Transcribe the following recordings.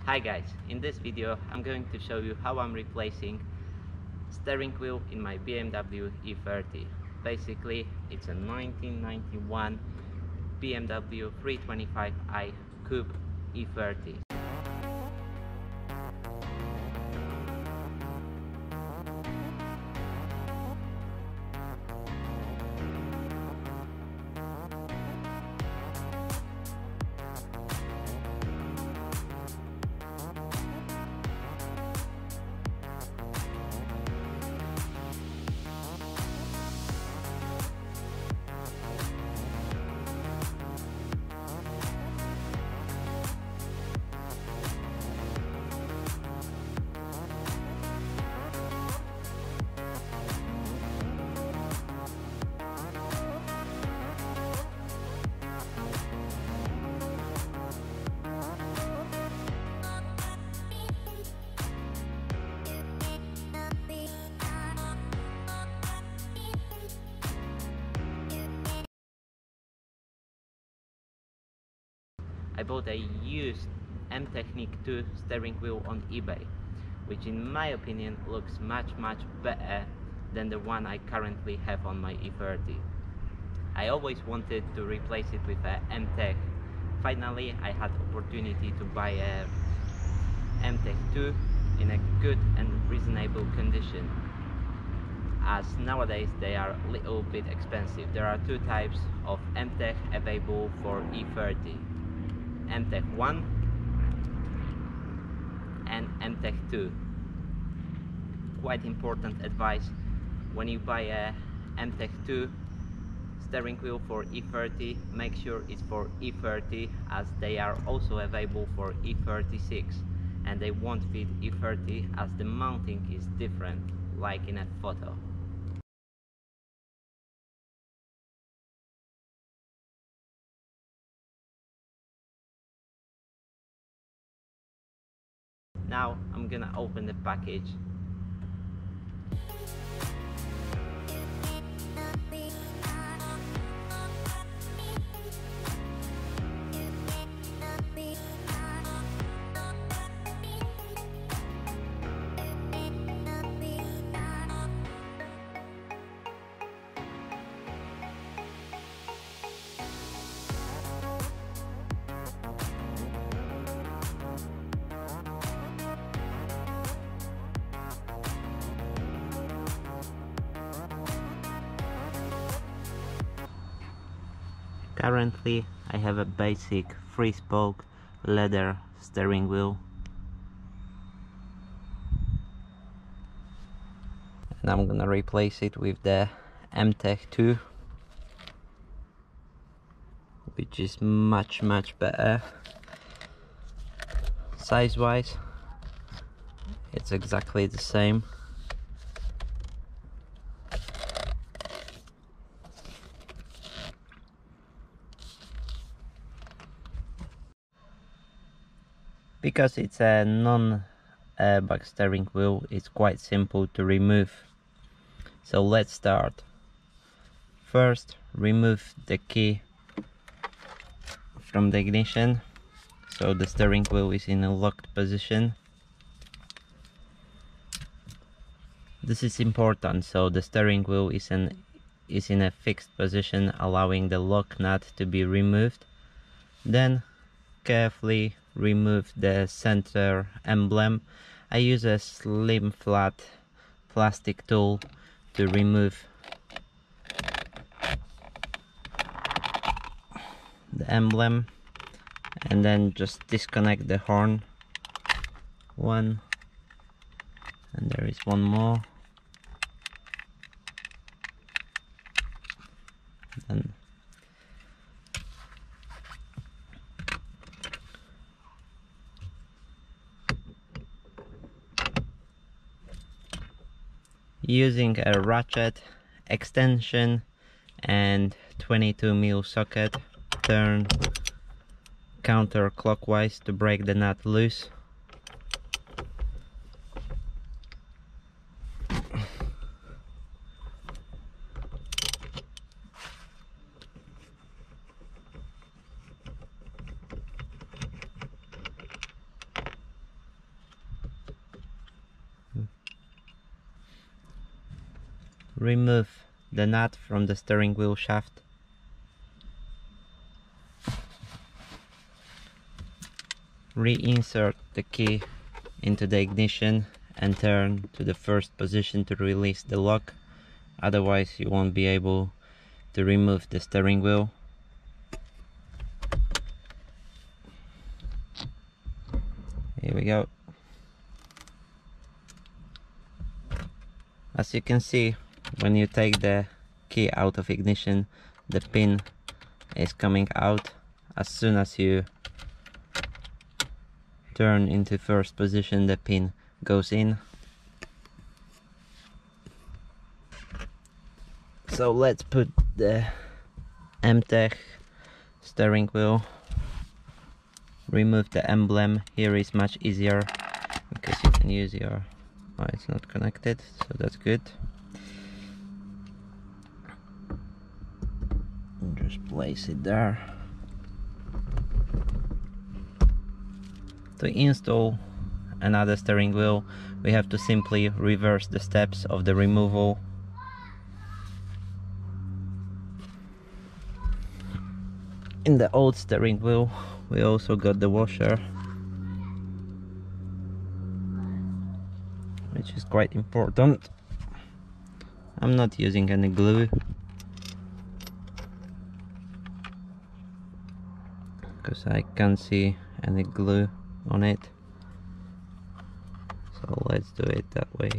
Hi guys, in this video I'm going to show you how I'm replacing steering wheel in my BMW E30. Basically it's a 1991 BMW 325i Coupe E30. I bought a used Technik 2 steering wheel on eBay, which in my opinion looks much better than the one I currently have on my E30. I always wanted to replace it with a Tech. Finally I had opportunity to buy a Tech 2 in a good and reasonable condition, as nowadays they are a little bit expensive. There are two types of Tech available for E30. Tech 1 and Tech 2. Quite important advice: when you buy a Tech 2 steering wheel for E30, make sure it's for E30, as they are also available for E36 and they won't fit E30 as the mounting is different, like in a photo. Now I'm gonna open the package. Currently I have a basic 3-spoke leather steering wheel, and I'm gonna replace it with the Tech 2, which is much better. Size wise it's exactly the same. Because it's a non-airbag steering wheel, it's quite simple to remove. So let's start. First, remove the key from the ignition, so the steering wheel is in a locked position. This is important, so the steering wheel is in a fixed position, allowing the lock nut to be removed. Then carefully remove the center emblem. I use a slim flat plastic tool to remove the emblem, and then just disconnect the horn. One, and there is one more. Then using a ratchet, extension and 22mm socket, turn counterclockwise to break the nut loose. remove the nut from the steering wheel shaft. Reinsert the key into the ignition and turn to the first position to release the lock, otherwise you won't be able to remove the steering wheel. Here we go. As you can see, when you take the key out of ignition, the pin is coming out. As soon as you turn into first position, the pin goes in. So let's put the MTech steering wheel. Remove the emblem. Here is much easier because you can use your... oh, it's not connected, so that's good. Just place it there. To install another steering wheel, we have to simply reverse the steps of the removal. In the old steering wheel, we also got the washer, which is quite important. I'm not using any glue because I can't see any glue on it, so let's do it that way.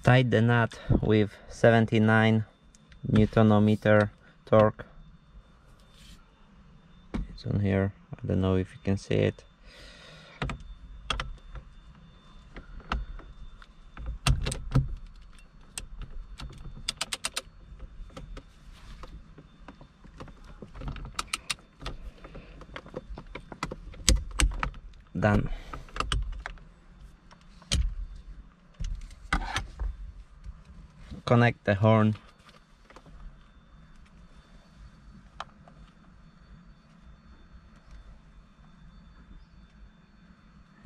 Tight the nut with 79 Newton-meter torque. It's on here, I don't know if you can see it. Done. Connect the horn.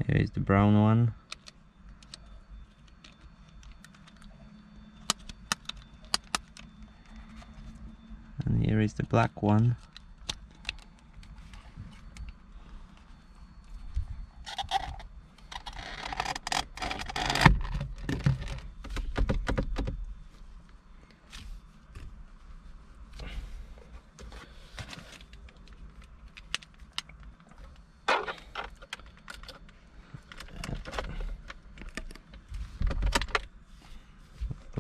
Here is the brown one. And here is the black one.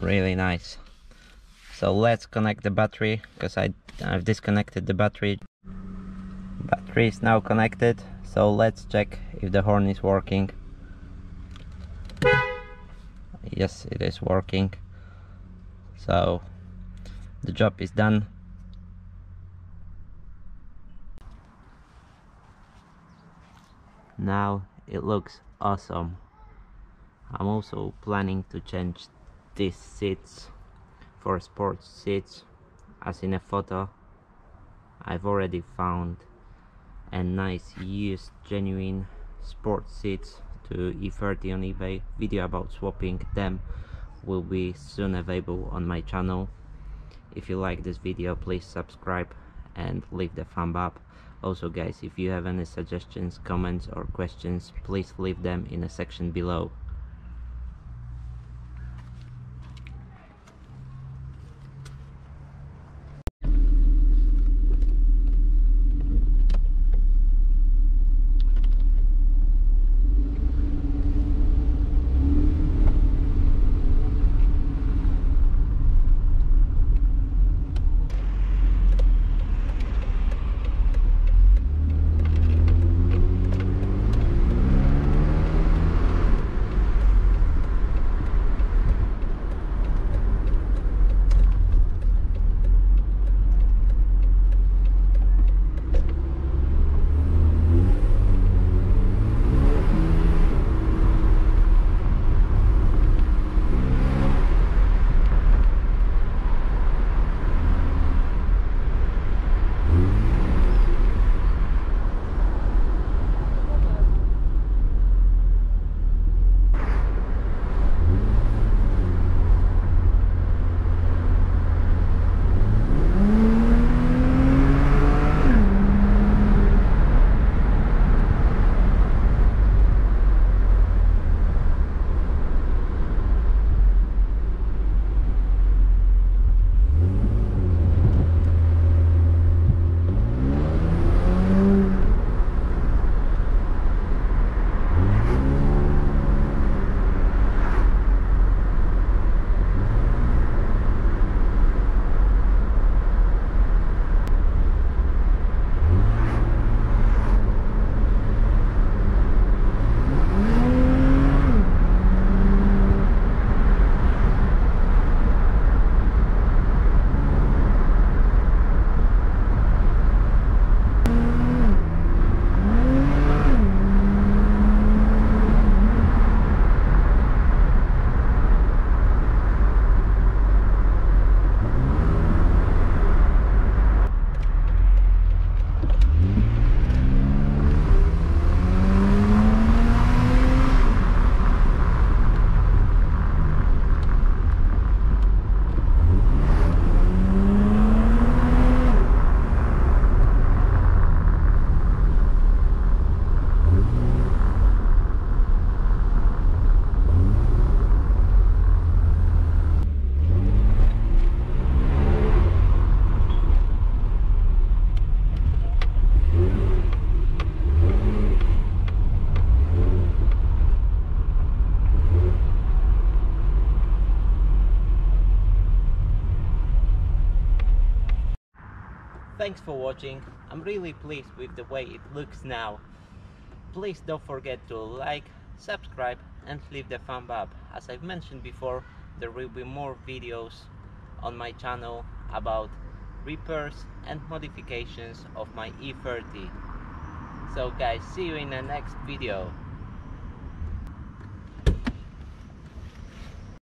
Really nice. So let's connect the battery, because I've disconnected the battery. Battery is now connected, so let's check if the horn is working. Yes, it is working. So the job is done. Now it looks awesome. I'm also planning to change these seats for sports seats, as in a photo. I've already found a nice used genuine sports seats to E30 on eBay. Video about swapping them will be soon available on my channel. If you like this video, please subscribe and leave the thumb up. Also guys, if you have any suggestions, comments or questions, please leave them in the section below. thanks for watching. I'm really pleased with the way it looks now. Please don't forget to like, subscribe and leave the thumb up. As I've mentioned before, there will be more videos on my channel about repairs and modifications of my E30. So guys, see you in the next video.